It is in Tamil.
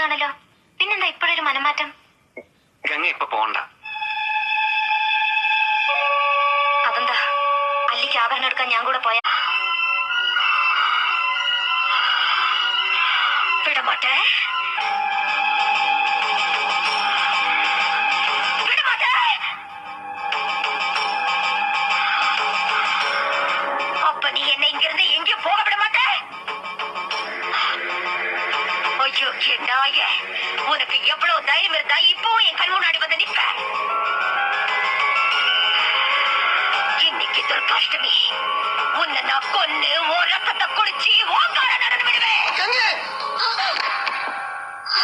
കാണുമല്ലോ. പിന്നെന്താ ഇപ്പോഴൊരു മനംമാറ്റം? ഗംഗ ഇപ്പൊ പോണ്ട. അതെന്താ? അല്ലിക്ക് ആഭരണം എടുക്കാൻ ഞാൻ കൂടെ പോയാ വിടമാട്ടെ. அப்ப நீ என்ன இங்கிருந்து எங்கேயும் போக விட மாட்டே. ஐயோ நாய, உனக்கு எவ்வளவு தைரியம் இருந்தா இப்போ என் கண் முன்னாடி வந்து நிற்க. இன்னைக்கு துர்காஷ்டமி, உன்னை நான் கொன்னு உன் ரத்தத்தை குடிச்சு ஓங்கார நடந்து விடுவேன்.